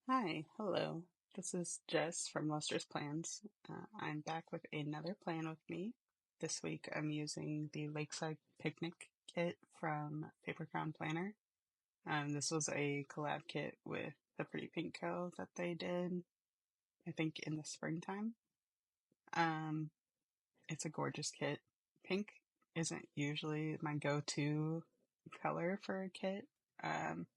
Hi, hello. This is Jess from Luster's Plans. I'm back with another plan with me. This week I'm using the Lakeside Picnic kit from Paper Crown Planner. This was a collab kit with the Pretty Pink Co. that they did, I think, in the springtime. Um, it's a gorgeous kit. Pink isn't usually my go-to color for a kit. Um,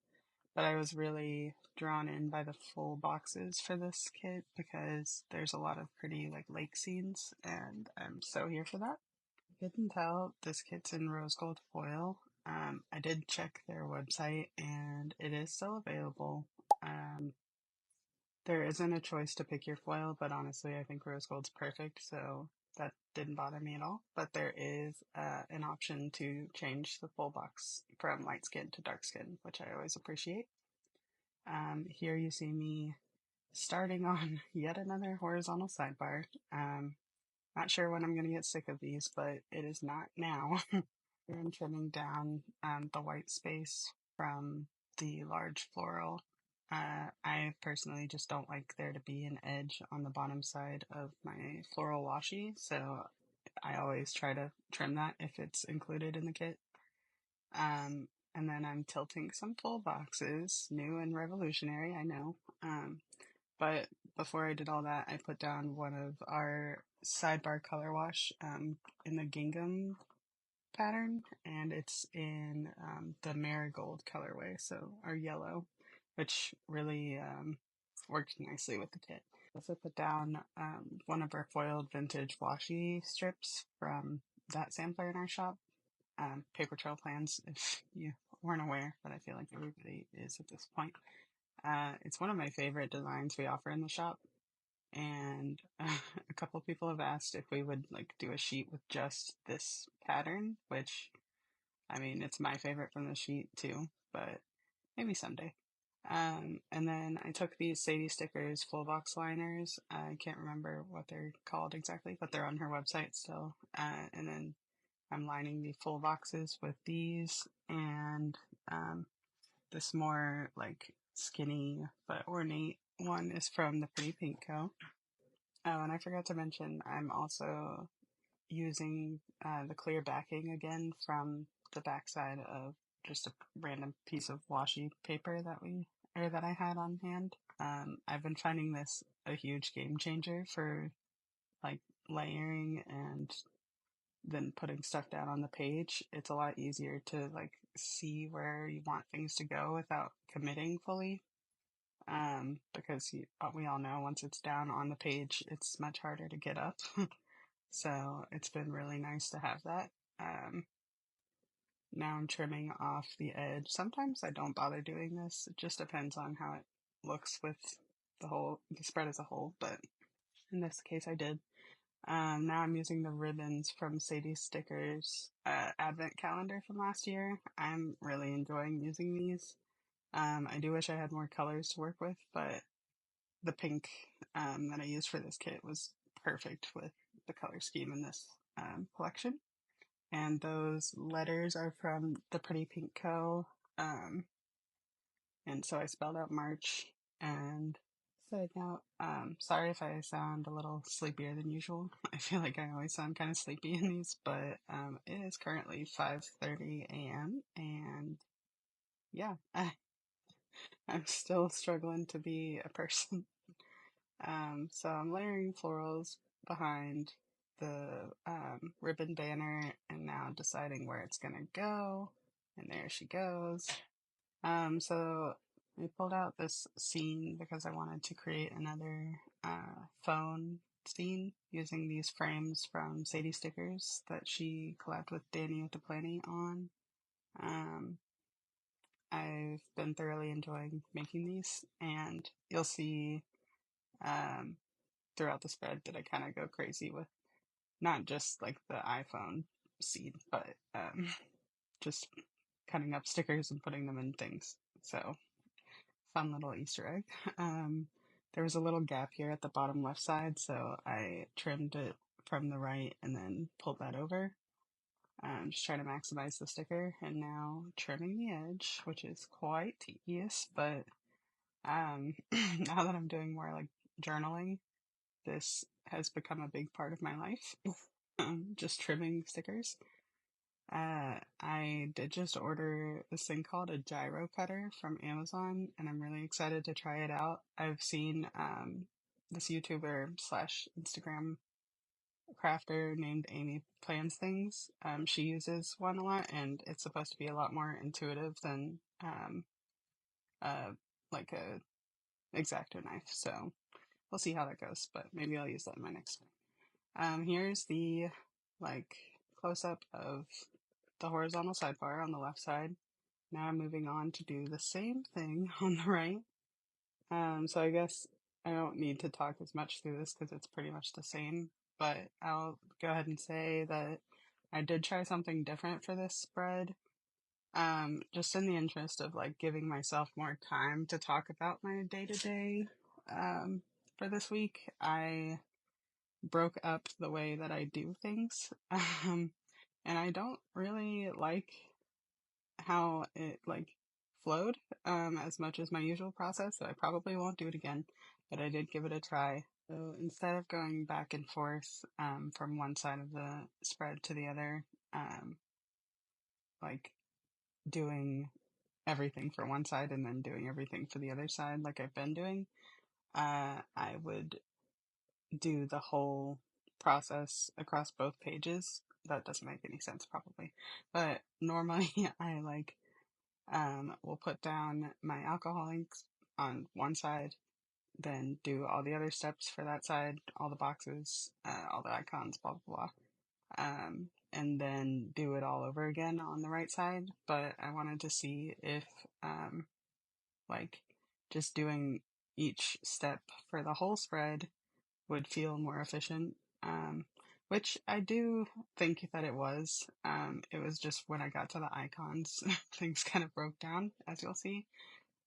But I was really drawn in by the full boxes for this kit because there's a lot of pretty like lake scenes and I'm so here for that. You can tell this kit's in rose gold foil. I did check their website and it is still available. Um, there isn't a choice to pick your foil, but honestly, I think rose gold's perfect, so that didn't bother me at all. But there is an option to change the full box from light skin to dark skin, which I always appreciate. Here you see me starting on yet another horizontal sidebar. Not sure when I'm going to get sick of these, but it is not now. Here I'm trimming down the white space from the large floral. I personally just don't like there to be an edge on the bottom side of my floral washi, so I always try to trim that if it's included in the kit. And then I'm tilting some full boxes, new and revolutionary, I know. But before I did all that, I put down one of our sidebar color wash in the gingham pattern, and it's in the marigold colorway, so our yellow, which really worked nicely with the kit. Also put down one of our foiled vintage washi strips from that sampler in our shop. Paper trail plans, if you weren't aware, but I feel like everybody is at this point. It's one of my favorite designs we offer in the shop, and a couple people have asked if we would like do a sheet with just this pattern, which I mean, it's my favorite from the sheet too, but maybe someday. And then I took these Sadie stickers full box liners. I can't remember what they're called exactly, but they're on her website still. And then I'm lining the full boxes with these and um, this more like skinny but ornate one is from the Pretty Pink Co. Oh, and I forgot to mention, I'm also using the clear backing again from the backside of just a random piece of washi paper that I had on hand. I've been finding this a huge game changer for like layering and then putting stuff down on the page. It's a lot easier to like see where you want things to go without committing fully. Because we all know once it's down on the page, it's much harder to get up. So it's been really nice to have that. Um, Now I'm trimming off the edge. Sometimes I don't bother doing this. It just depends on how it looks with the spread as a whole. But in this case, I did. Now I'm using the ribbons from Sadie's Stickers advent calendar from last year. I'm really enjoying using these. I do wish I had more colors to work with, but the pink that I used for this kit was perfect with the color scheme in this collection. And those letters are from the Pretty Pink Co. Um, and so I spelled out March and side note, sorry if I sound a little sleepier than usual. I feel like I always sound kind of sleepy in these, but it is currently 5:30 a.m. and yeah, I'm still struggling to be a person. So I'm layering florals behind the ribbon banner and now deciding where it's gonna go. And there she goes. So I pulled out this scene because I wanted to create another phone scene using these frames from Sadie Stickers that she collabed with Danny with the Planning on. Um, I've been thoroughly enjoying making these, and you'll see um, throughout the spread that I kind of go crazy with not just like the iPhone scene, but just cutting up stickers and putting them in things. So fun little Easter egg. There was a little gap here at the bottom left side, so I trimmed it from the right and then pulled that over. Just trying to maximize the sticker, and now trimming the edge, which is quite tedious, but Now that I'm doing more like journaling, this has become a big part of my life. Just trimming stickers. I did just order this thing called a gyro cutter from Amazon, and I'm really excited to try it out. I've seen this YouTuber slash Instagram crafter named Amy Plans Things. She uses one a lot, and it's supposed to be a lot more intuitive than uh, like a X-Acto knife. So we'll see how that goes, but maybe I'll use that in my next one. Here's the like close up of the horizontal sidebar on the left side. Now I'm moving on to do the same thing on the right. So I guess I don't need to talk as much through this because it's pretty much the same, but I'll go ahead and say that I did try something different for this spread. Just in the interest of like giving myself more time to talk about my day to day. For this week, I broke up the way that I do things. And I don't really like how it like flowed as much as my usual process, so I probably won't do it again, but I did give it a try. So instead of going back and forth from one side of the spread to the other, um, like doing everything for one side and then doing everything for the other side like I've been doing, I would do the whole process across both pages. That doesn't make any sense probably, but normally I like will put down my alcohol inks on one side, then do all the other steps for that side, all the boxes, all the icons, blah, blah, blah. And then do it all over again on the right side. But I wanted to see if, like, just doing each step for the whole spread would feel more efficient. Which I do think that it was. It was just when I got to the icons, things kind of broke down, as you'll see.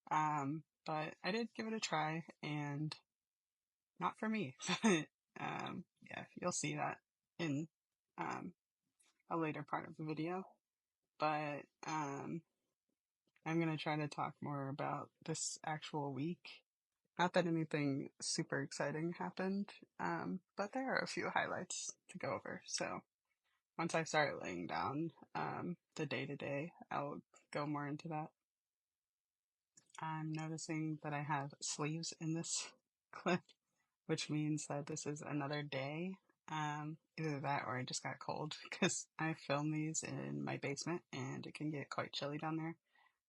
But I did give it a try, and not for me. But yeah, you'll see that in um, a later part of the video. But I'm gonna try to talk more about this actual week. Not that anything super exciting happened, but there are a few highlights to go over. So once I start laying down the day to day, I'll go more into that. I'm noticing that I have sleeves in this clip, which means that this is another day. Either that or I just got cold because I film these in my basement and it can get quite chilly down there.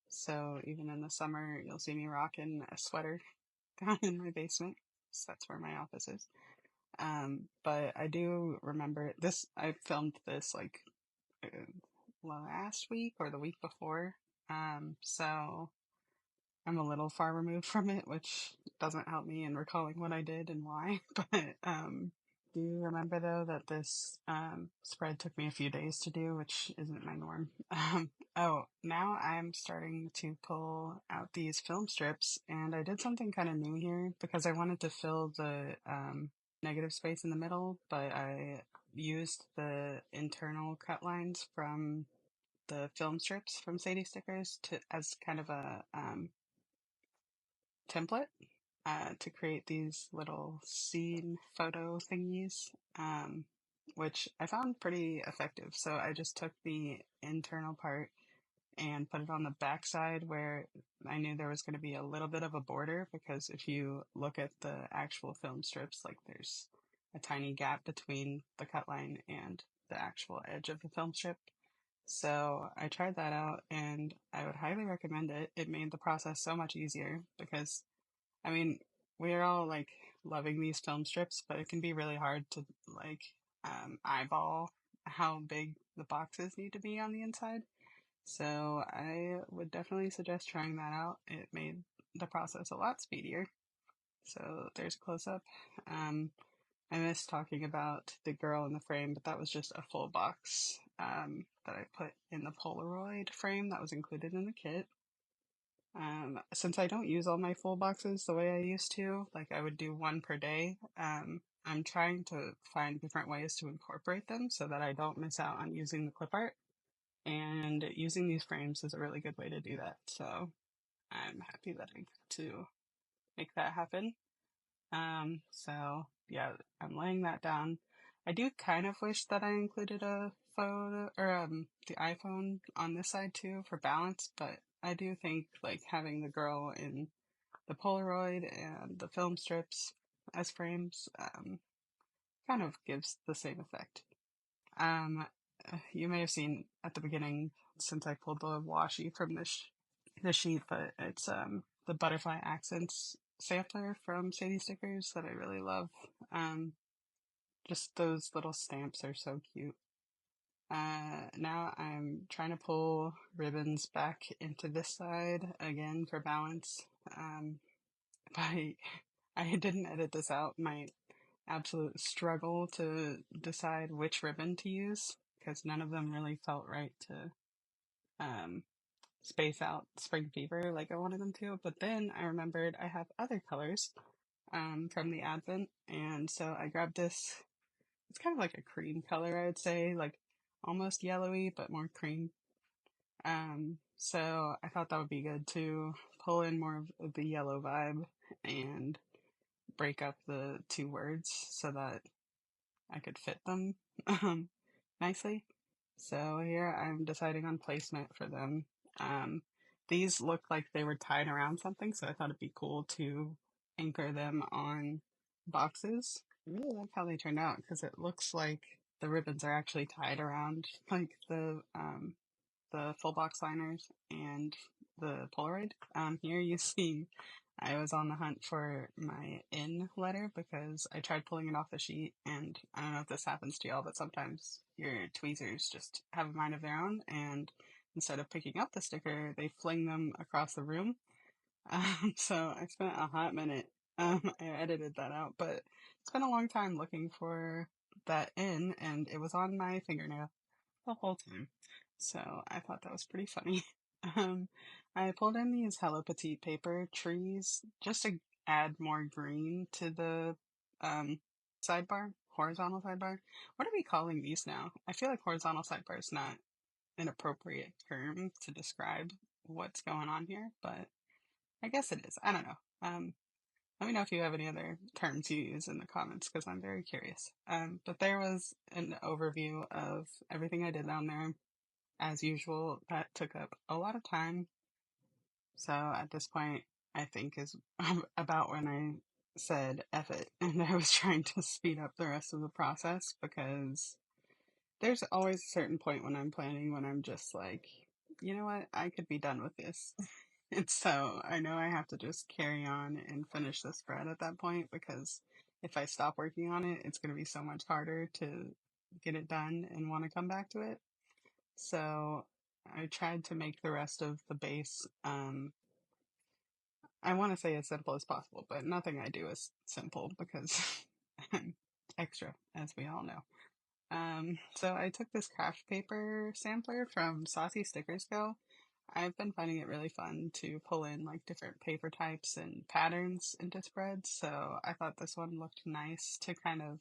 So even in the summer, you'll see me rocking a sweater down in my basement. So that's where my office is. But I do remember this. I filmed this like uh, last week or the week before. So I'm a little far removed from it, which doesn't help me in recalling what I did and why. But do you remember though that this spread took me a few days to do, which isn't my norm? Oh, now I'm starting to pull out these film strips, and I did something kind of new here because I wanted to fill the negative space in the middle, but I used the internal cut lines from the film strips from Sadie Stickers to as kind of a template to create these little scene photo thingies, which I found pretty effective. So I just took the internal part and put it on the back side where I knew there was going to be a little bit of a border because if you look at the actual film strips, like there's a tiny gap between the cut line and the actual edge of the film strip. So I tried that out and I would highly recommend it. It made the process so much easier because I mean, we're all like loving these film strips, but it can be really hard to like eyeball how big the boxes need to be on the inside. So I would definitely suggest trying that out. It made the process a lot speedier. So there's a close up. Um, I missed talking about the girl in the frame, but that was just a full box that I put in the Polaroid frame that was included in the kit. Since I don't use all my full boxes the way I used to, like I would do one per day, I'm trying to find different ways to incorporate them so that I don't miss out on using the clip art. And using these frames is a really good way to do that. So I'm happy that I got to make that happen. So yeah, I'm laying that down. I do kind of wish that I included a photo or the iPhone on this side too for balance, but I do think like having the girl in the Polaroid and the film strips as frames kind of gives the same effect. Um, you may have seen at the beginning since I pulled the washi from the sheet, but it's the butterfly accents sampler from Sadie Stickers that I really love. Um, just those little stamps are so cute. Now I'm trying to pull ribbons back into this side again for balance. By I didn't edit this out. My absolute struggle to decide which ribbon to use because none of them really felt right to um, space out spring fever like I wanted them to. But then I remembered I have other colors from the Advent, and so I grabbed this. It's kind of like a cream color, I would say, like almost yellowy but more cream. So I thought that would be good to pull in more of the yellow vibe and break up the two words so that I could fit them um, nicely. So here I'm deciding on placement for them. Um, these look like they were tied around something, so I thought it'd be cool to anchor them on boxes. I really like how they turned out because it looks like the ribbons are actually tied around like the full box liners and the Polaroid. Here you see I was on the hunt for my in letter because I tried pulling it off the sheet, and I don't know if this happens to y'all, but sometimes your tweezers just have a mind of their own, and instead of picking up the sticker, they fling them across the room. So I spent a hot minute. I edited that out, but it's been a long time looking for that in, and it was on my fingernail the whole time. So I thought that was pretty funny. Um, I pulled in these Hello Petite paper trees just to add more green to the um, sidebar, horizontal sidebar. What are we calling these now? I feel like horizontal sidebar is not an appropriate term to describe what's going on here, but I guess it is. I don't know. Let me know if you have any other terms you use in the comments because I'm very curious. But there was an overview of everything I did down there. As usual, that took up a lot of time. So at this point, I think is about when I said F it and I was trying to speed up the rest of the process because there's always a certain point when I'm planning when I'm just like, you know what, I could be done with this. And so I know I have to just carry on and finish the spread at that point because if I stop working on it, it's going to be so much harder to get it done and want to come back to it. So I tried to make the rest of the base, I want to say as simple as possible, but nothing I do is simple because I'm extra, as we all know. So I took this craft paper sampler from Saucy Stickers Go. I've been finding it really fun to pull in like different paper types and patterns into spreads, so I thought this one looked nice to kind of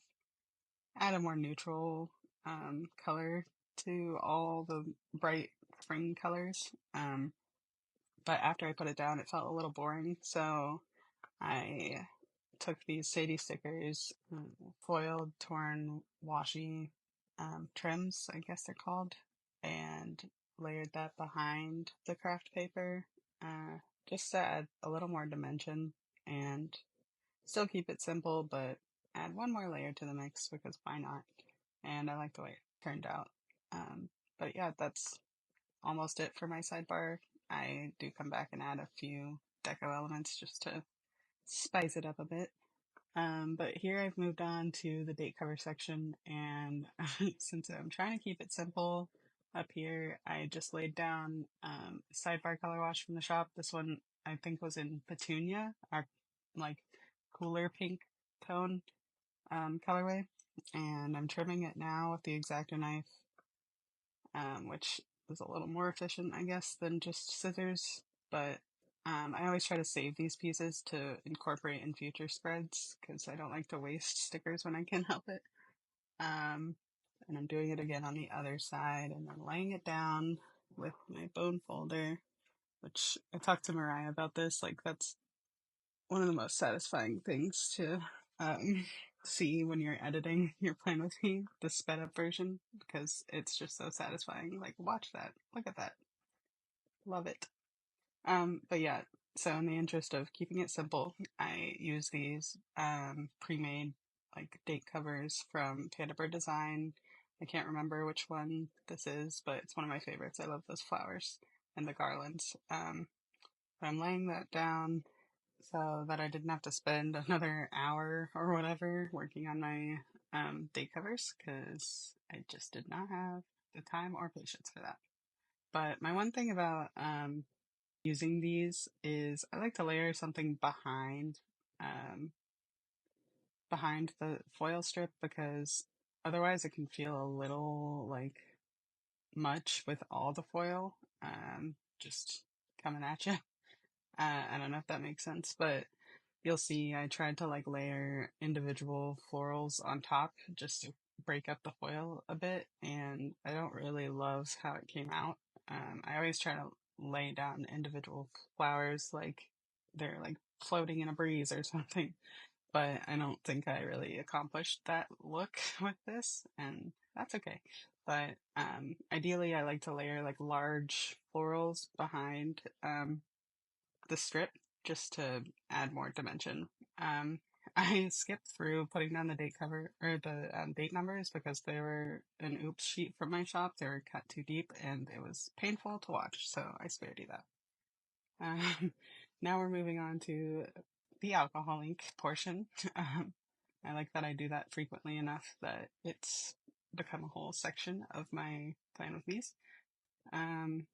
add a more neutral color to all the bright spring colors. But after I put it down, it felt a little boring, so I took these Sadie stickers, foiled, torn, washi trims, I guess they're called, and layered that behind the craft paper just to add a little more dimension and still keep it simple, but add one more layer to the mix because why not? And I like the way it turned out. But yeah, that's almost it for my sidebar. I do come back and add a few deco elements just to spice it up a bit. But here I've moved on to the date cover section, and since I'm trying to keep it simple up here, I just laid down sidebar color wash from the shop. This one I think was in Petunia, our like cooler pink tone colorway, and I'm trimming it now with the X-Acto knife, which is a little more efficient, I guess, than just scissors. But I always try to save these pieces to incorporate in future spreads because I don't like to waste stickers when I can help it. And I'm doing it again on the other side and then laying it down with my bone folder, which I talked to Mariah about this. Like, that's one of the most satisfying things to um, see when you're editing your plan with me, the sped up version, because it's just so satisfying. Like, watch that, look at that, love it. But yeah, so in the interest of keeping it simple, I use these pre-made like date covers from Bird Design. I can't remember which one this is, but it's one of my favorites. I love those flowers and the garlands. But I'm laying that down so that I didn't have to spend another hour or whatever working on my date covers because I just did not have the time or patience for that. But my one thing about using these is I like to layer something um, behind the foil strip because otherwise it can feel a little like much with all the foil just coming at you. I don't know if that makes sense, but you'll see I tried to like layer individual florals on top just to break up the foil a bit, and I don't really love how it came out. I always try to lay down individual flowers like they're like floating in a breeze or something, but I don't think I really accomplished that look with this, and that's okay. But ideally, I like to layer like large florals behind the strip just to add more dimension. Um, I skipped through putting down the date cover or the date numbers because they were an oops sheet from my shop. They were cut too deep and it was painful to watch, so I spared you that. Um, now we're moving on to the alcohol ink portion. Um, I like that I do that frequently enough that it's become a whole section of my plan with these. Um,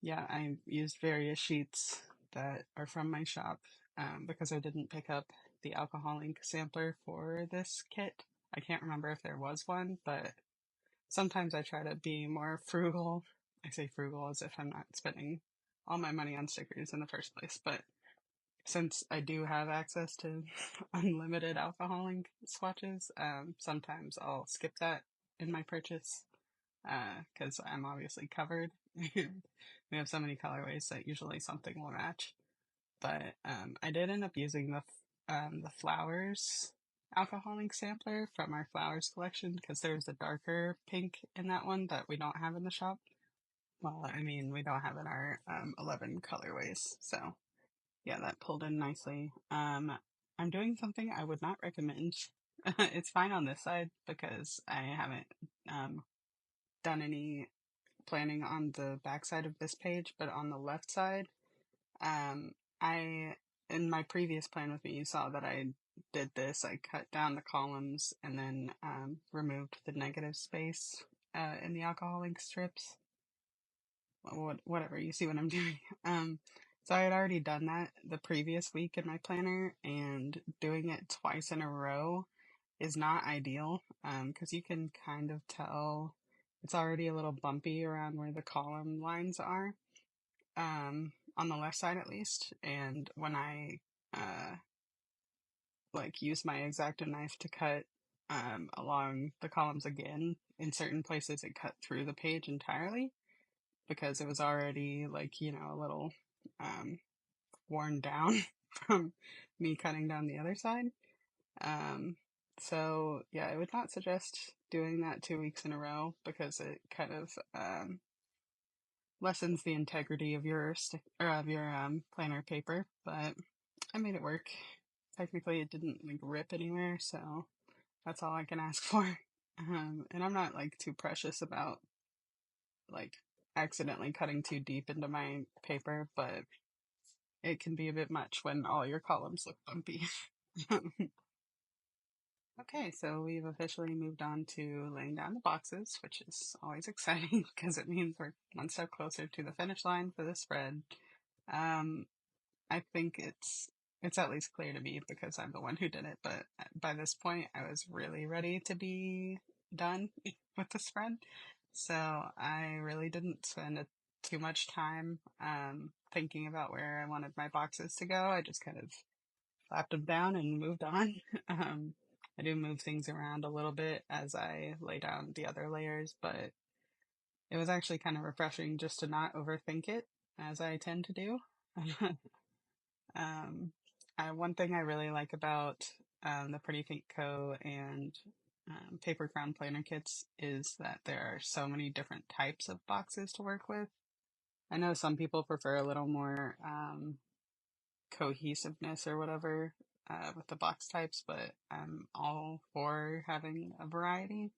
yeah, I used various sheets that are from my shop because I didn't pick up the alcohol ink sampler for this kit. I can't remember if there was one, but sometimes I try to be more frugal. I say frugal as if I'm not spending all my money on stickers in the first place, but since I do have access to unlimited alcohol ink swatches, sometimes I'll skip that in my purchase because I'm obviously covered. We have so many colorways that usually something will match. But I did end up using the flowers alcohol ink sampler from our flowers collection because there's a darker pink in that one that we don't have in the shop. Well, I mean, we don't have in our 11 colorways. So yeah, that pulled in nicely. I'm doing something I would not recommend. It's fine on this side because I haven't done any planning on the back side of this page, but on the left side, um, I in my previous plan with me, you saw that I did this. I cut down the columns and then removed the negative space in the alcohol ink strips. Whatever, you see what I'm doing. So I had already done that the previous week in my planner, and doing it twice in a row is not ideal because you can kind of tell it's already a little bumpy around where the column lines are, on the left side at least. And when I like use my X-Acto knife to cut along the columns again, in certain places it cut through the page entirely because it was already like, a little um, worn down from me cutting down the other side. Um, so yeah, I would not suggest doing that 2 weeks in a row because it kind of lessens the integrity of your planner paper. But I made it work. Technically, it didn't like rip anywhere, so that's all I can ask for. And I'm not like too precious about like accidentally cutting too deep into my paper, but it can be a bit much when all your columns look bumpy. Okay, so we've officially moved on to laying down the boxes, which is always exciting because it means we're one step closer to the finish line for the spread. Um, I think it's at least clear to me because I'm the one who did it, but by this point I was really ready to be done with the spread. So I really didn't spend too much time thinking about where I wanted my boxes to go. I just kind of slapped them down and moved on. I do move things around a little bit as I lay down the other layers, but it was actually kind of refreshing just to not overthink it as I tend to do. um, One thing I really like about the Pretty Pink Co. and Paper Crown Planner kits is that there are so many different types of boxes to work with. I know some people prefer a little more cohesiveness or whatever with the box types, but I'm all for having a variety.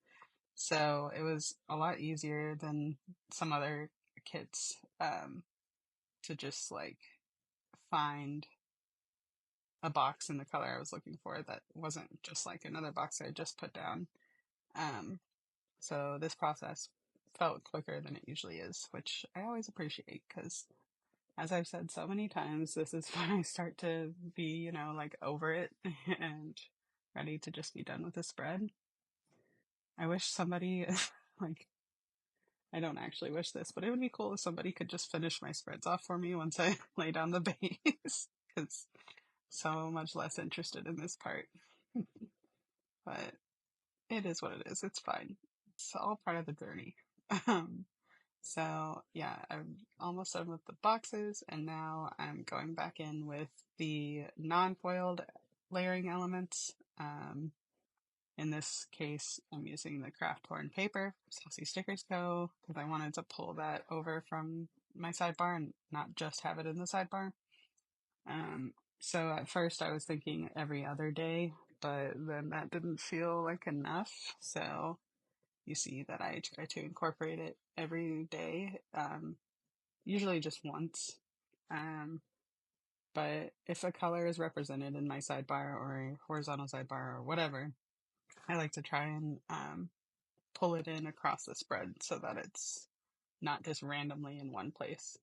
So it was a lot easier than some other kits to just like find a box in the color I was looking for that wasn't just like another box I just put down. Um, so this process felt quicker than it usually is, which I always appreciate because, as I've said so many times, this is when I start to be, like over it and ready to just be done with the spread. I wish somebody, like, I don't actually wish this, but it would be cool if somebody could just finish my spreads off for me once I lay down the base, because so much less interested in this part. But it is what it is. It's fine. It's all part of the journey. Um, so yeah, I'm almost done with the boxes, and now I'm going back in with the non-foiled layering elements. In this case, I'm using the craft torn paper, Saucy Stickers Co., because I wanted to pull that over from my sidebar and not just have it in the sidebar. So at first I was thinking every other day, but then that didn't feel like enough. So you see that I try to incorporate it every day, usually just once. Um, but if a color is represented in my sidebar or a horizontal sidebar or whatever, I like to try and pull it in across the spread so that it's not just randomly in one place.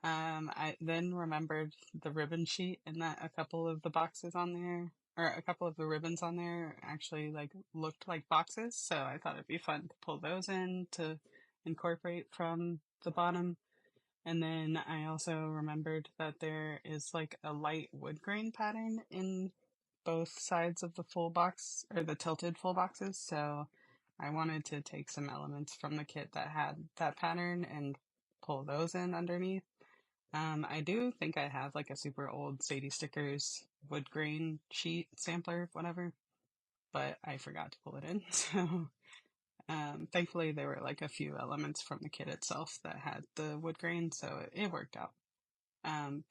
I then remembered the ribbon sheet and that a couple of the boxes on there, or a couple of the ribbons on there actually like looked like boxes. So I thought it'd be fun to pull those in to incorporate from the bottom. And then I also remembered that there is like a light wood grain pattern in both sides of the full box or the tilted full boxes. So I wanted to take some elements from the kit that had that pattern and pull those in underneath. I do think I have like a super old Sadie Stickers wood grain sheet sampler, whatever, but I forgot to pull it in. So, thankfully there were like a few elements from the kit itself that had the wood grain, so it worked out.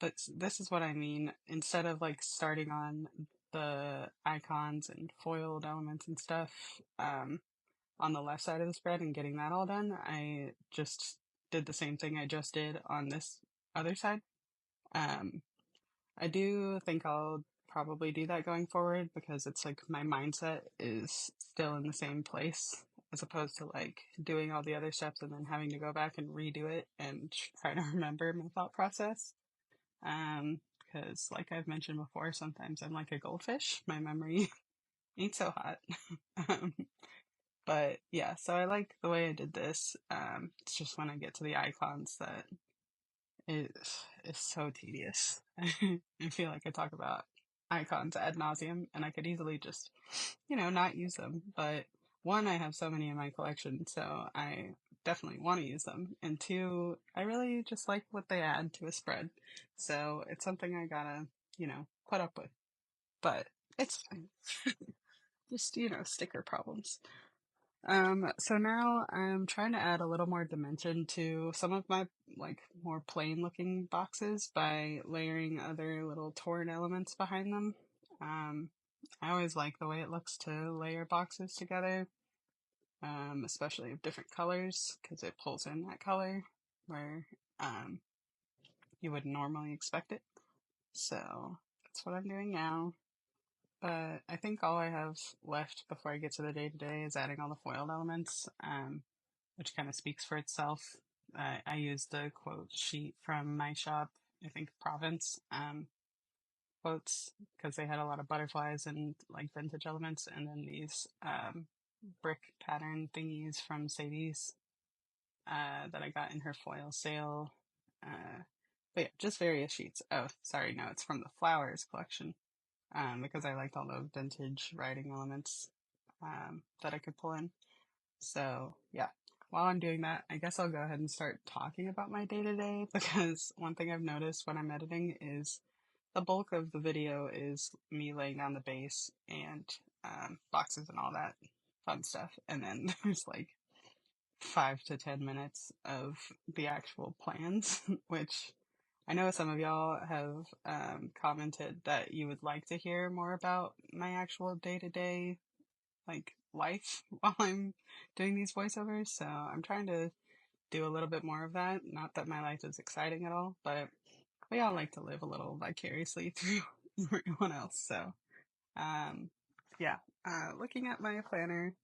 But this is what I mean. Instead of like starting on the icons and foiled elements and stuff, on the left side of the spread and getting that all done, I just did the same thing I just did on this other side. Um, I do think I'll probably do that going forward because it's like my mindset is still in the same place as opposed to like doing all the other steps and then having to go back and redo it and try to remember my thought process. Because like I've mentioned before, sometimes I'm like a goldfish. My memory ain't so hot. um, but yeah, so I like the way I did this. It's just when I get to the icons that it is so tedious. I feel like I talk about icons ad nauseum, and I could easily just, not use them. But one, I have so many in my collection, so I definitely want to use them. And two, I really just like what they add to a spread. So it's something I gotta, put up with. But it's fine. Just, sticker problems. So now I'm trying to add a little more dimension to some of my like more plain looking boxes by layering other little torn elements behind them. Um, I always like the way it looks to layer boxes together, especially of different colors because it pulls in that color where um, you wouldn't normally expect it. So that's what I'm doing now. But I think all I have left before I get to the day to day is adding all the foiled elements. Which kind of speaks for itself. I used the quote sheet from my shop, I think Province, quotes, because they had a lot of butterflies and like vintage elements, and then these brick pattern thingies from Sadie's that I got in her foil sale. But yeah, just various sheets. Oh, sorry, no, it's from the Flowers collection, because I liked all the vintage writing elements that I could pull in. So, yeah, while I'm doing that, I guess I'll go ahead and start talking about my day to day because one thing I've noticed when I'm editing is the bulk of the video is me laying down the base and boxes and all that fun stuff. And then there's like 5 to 10 minutes of the actual plans, which I know some of y'all have commented that you would like to hear more about my actual day to day like life while I'm doing these voiceovers. So I'm trying to do a little bit more of that. Not that my life is exciting at all, but we all like to live a little vicariously through everyone else. So, um, yeah, looking at my planner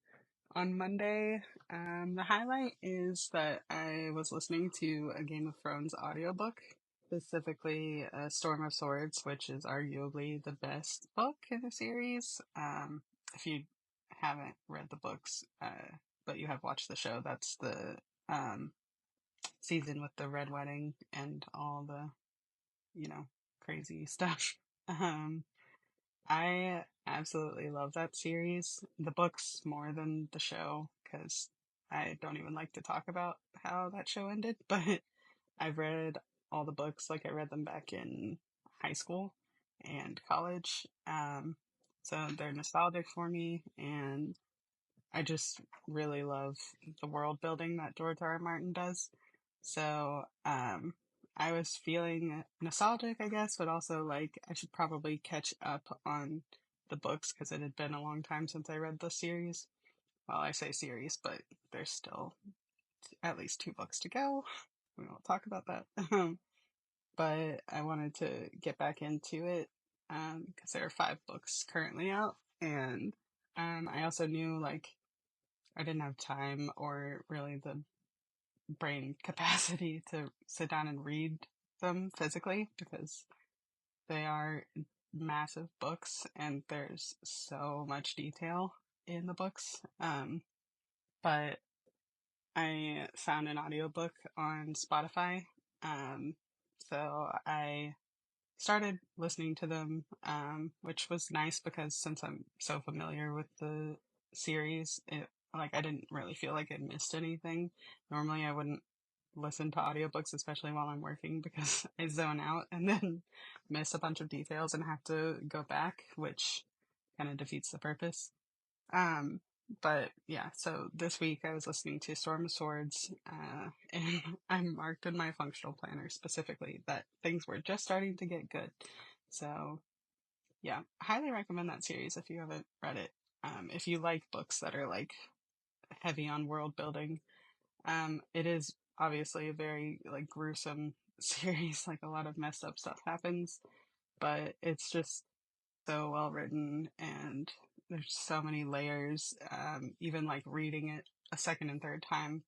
on Monday, the highlight is that I was listening to a Game of Thrones audiobook, specifically Storm of Swords, which is arguably the best book in the series. If you haven't read the books, but you have watched the show, that's the um, season with the Red Wedding and all the, crazy stuff. Um, I absolutely love that series. The books more than the show, because I don't even like to talk about how that show ended, but I've read all the books, like I read them back in high school and college. So they're nostalgic for me, and I just really love the world building that George R. R. Martin does. So, I was feeling nostalgic, I guess, but also like I should probably catch up on the books because it had been a long time since I read the series. Well, I say series, but there's still at least 2 books to go. We won't talk about that. But I wanted to get back into it because there are 5 books currently out. And I also knew like I didn't have time or really the brain capacity to sit down and read them physically because they are massive books and there's so much detail in the books. But I found an audiobook on Spotify. Um, so I started listening to them, which was nice because since I'm so familiar with the series, I didn't really feel like I missed anything. Normally, I wouldn't listen to audiobooks, especially while I'm working, because I zone out and then miss a bunch of details and have to go back, which kind of defeats the purpose. Um, but yeah, so this week I was listening to Storm of Swords, and I marked in my functional planner specifically that things were just starting to get good. So yeah, highly recommend that series if you haven't read it. If you like books that are like heavy on world building, it is obviously a very like gruesome series, like a lot of messed up stuff happens, but it's just so well written and there's so many layers. Even like reading it a second and third time,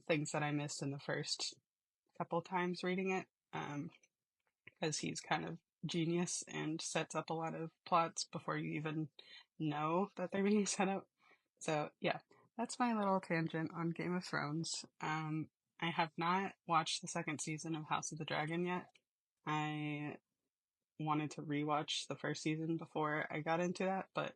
things that I missed in the first couple times reading it, because he's kind of genius and sets up a lot of plots before you even know that they're being set up. So yeah, that's my little tangent on Game of Thrones. I have not watched the second season of House of the Dragon yet. I wanted to rewatch the first season before I got into that, but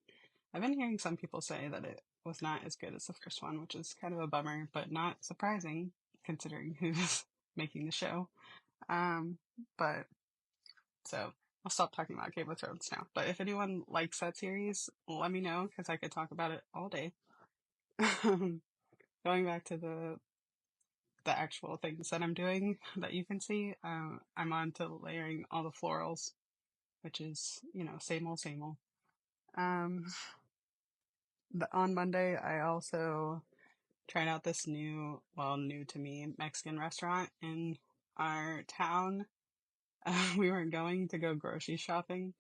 I've been hearing some people say that it was not as good as the first one, which is kind of a bummer, but not surprising considering who's making the show. Um, but so I'll stop talking about Game of Thrones now. But if anyone likes that series, let me know because I could talk about it all day. Going back to the actual things that I'm doing that you can see, I'm on to layering all the florals, which is same old, same old. Um, on Monday, I also tried out this new to me, Mexican restaurant in our town. We were going to go grocery shopping,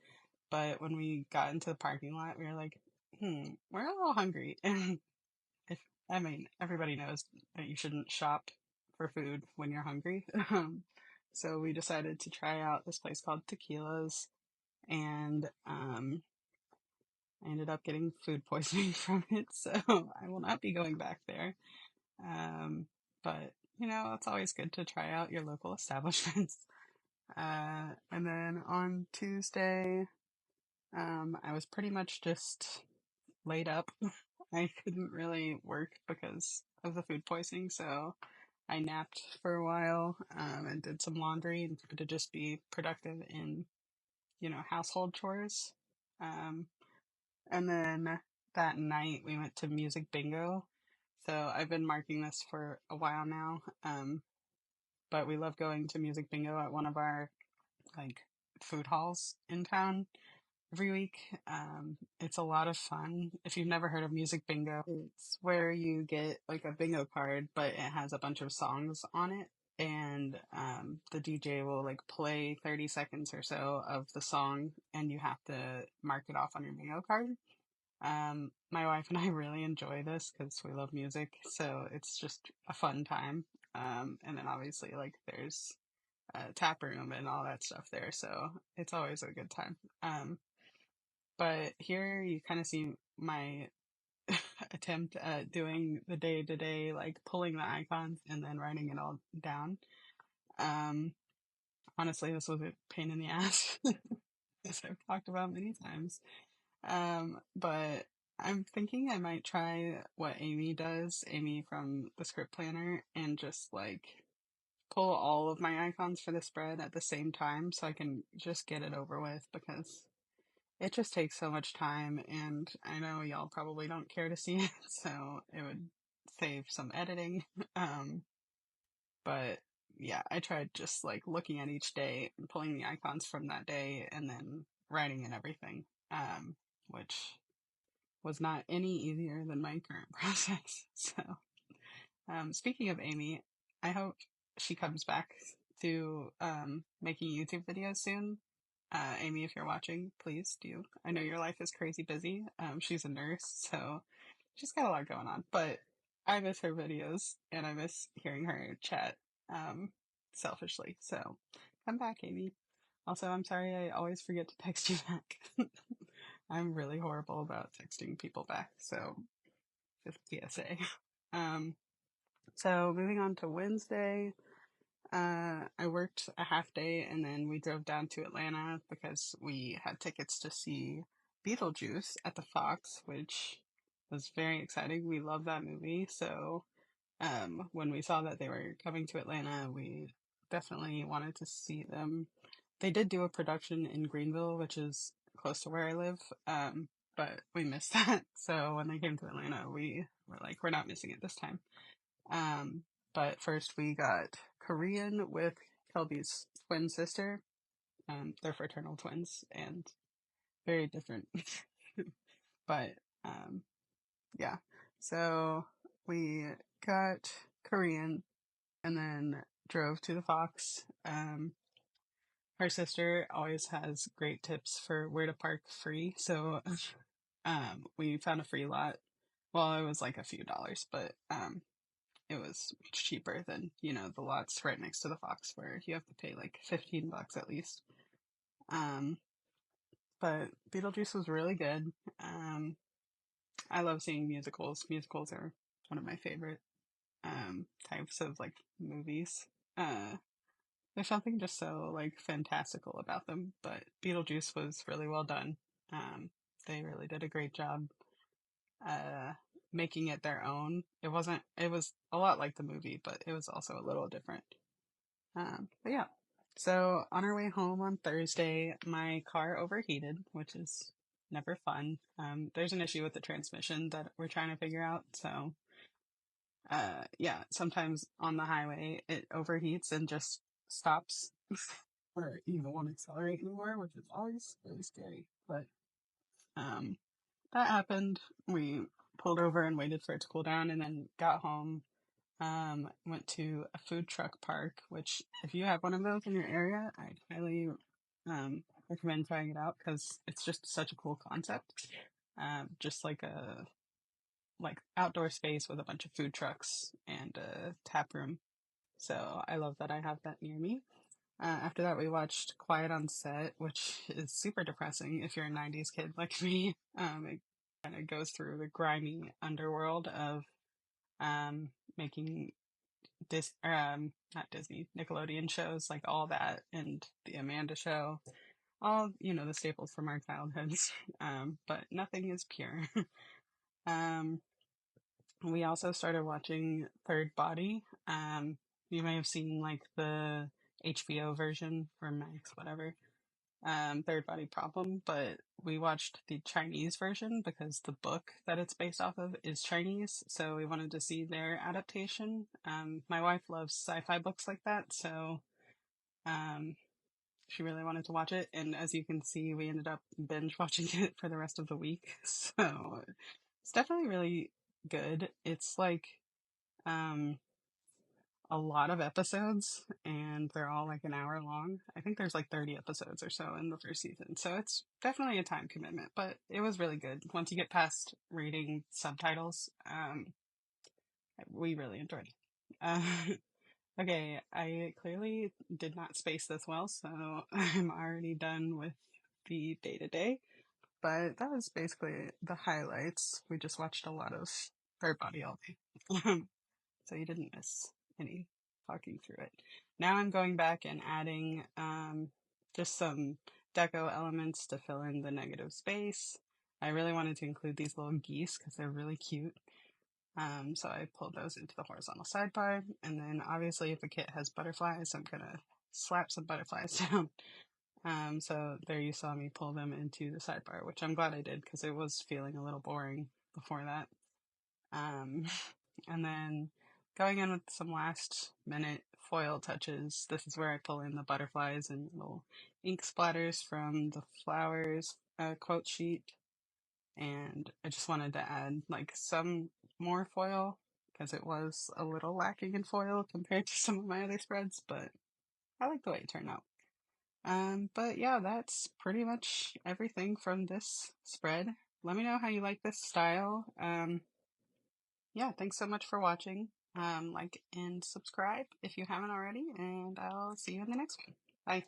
but when we got into the parking lot, we were like, we're a little hungry. And everybody knows that you shouldn't shop for food when you're hungry. So we decided to try out this place called Tequila's, and I ended up getting food poisoning from it, so I will not be going back there. But it's always good to try out your local establishments. And then on Tuesday, I was pretty much just laid up. I couldn't really work because of the food poisoning, so I napped for a while, and did some laundry and tried to just be productive in household chores. Um, and then that night we went to music bingo. So I've been marking this for a while now. But we love going to music bingo at one of our like food halls in town every week. It's a lot of fun. If you've never heard of music bingo, it's where you get like a bingo card, but it has a bunch of songs on it. And the DJ will like play 30 seconds or so of the song, and you have to mark it off on your bingo card. My wife and I really enjoy this because we love music, so it's just a fun time. And then obviously, like, there's a tap room and all that stuff there, so it's always a good time. But here you kind of see my attempt at doing the day to day, like pulling the icons and then writing it all down. Um, Honestly, this was a pain in the ass, as I've talked about many times. But I'm thinking I might try what Amy does, Amy from the script planner, and just like pull all of my icons for the spread at the same time so I can just get it over with because it just takes so much time, and I know y'all probably don't care to see it, so it would save some editing. Um, but yeah, I tried just like looking at each day and pulling the icons from that day and then writing in everything, which was not any easier than my current process. So, speaking of Amy, I hope she comes back to making YouTube videos soon. Amy, if you're watching, please do. I know your life is crazy busy. She's a nurse, so she's got a lot going on, but I miss her videos and I miss hearing her chat um, selfishly. So come back, Amy. Also, I'm sorry I always forget to text you back. I'm really horrible about texting people back, so just PSA. Um, so moving on to Wednesday, I worked a half day and then we drove down to Atlanta because we had tickets to see Beetlejuice at the Fox, which was very exciting. We love that movie. So, when we saw that they were coming to Atlanta, we definitely wanted to see them. They did do a production in Greenville, which is close to where I live. But we missed that. So when they came to Atlanta, we were like, we're not missing it this time. Um, but first we got Korean with Kelby's twin sister. They're fraternal twins and very different. But um, yeah. So we got Korean and then drove to the Fox. Her sister always has great tips for where to park free. So we found a free lot. Well, it was like a few dollars, but it was cheaper than, the lots right next to the Fox where you have to pay like $15 at least. Um, but Beetlejuice was really good. I love seeing musicals. Musicals are one of my favorite types of like movies. Uh, there's something just so like fantastical about them, but Beetlejuice was really well done. Um, they really did a great job uh making it their own. It was a lot like the movie, but it was also a little different. But yeah. So on our way home on Thursday, my car overheated, which is never fun. There's an issue with the transmission that we're trying to figure out. So, yeah, sometimes on the highway it overheats and just stops or even won't accelerate anymore, which is always really scary. But, um, that happened. We pulled over and waited for it to cool down and then got home. Went to a food truck park, which if you have one of those in your area, I'd highly recommend trying it out because it's just such a cool concept. Just like a outdoor space with a bunch of food trucks and a tap room. So I love that I have that near me. After that, we watched Quiet on Set, which is super depressing if you're a 90s kid like me. It kind of goes through the grimy underworld of making not Disney, Nickelodeon shows, like all that, and the Amanda Show, all, the staples from our childhoods. But nothing is pure. um, we also started watching Third Body. You may have seen like the HBO version or Max, whatever. Third Body Problem, but we watched the Chinese version because the book that it's based off of is Chinese, so we wanted to see their adaptation. My wife loves sci-fi books like that, so um, she really wanted to watch it, and as you can see, we ended up binge watching it for the rest of the week. So it's definitely really good. It's like um a lot of episodes and they're all like an hour long. I think there's like 30 episodes or so in the first season. So it's definitely a time commitment, but it was really good. Once you get past reading subtitles, we really enjoyed it. Okay, I clearly did not space this well, so I'm already done with the day to day. But that was basically the highlights. We just watched a lot of Third Body all day. So you didn't miss any talking through it. Now I'm going back and adding just some deco elements to fill in the negative space. I really wanted to include these little geese because they're really cute. So I pulled those into the horizontal sidebar. And then obviously if a kit has butterflies, I'm gonna slap some butterflies down. So there you saw me pull them into the sidebar, which I'm glad I did because it was feeling a little boring before that. Um, and then going in with some last minute foil touches, this is where I pull in the butterflies and little ink splatters from the flowers quote sheet. And I just wanted to add like some more foil because it was a little lacking in foil compared to some of my other spreads, but I like the way it turned out. But yeah, that's pretty much everything from this spread. Let me know how you like this style. Yeah, thanks so much for watching. Like and subscribe if you haven't already, and I'll see you in the next one. Bye.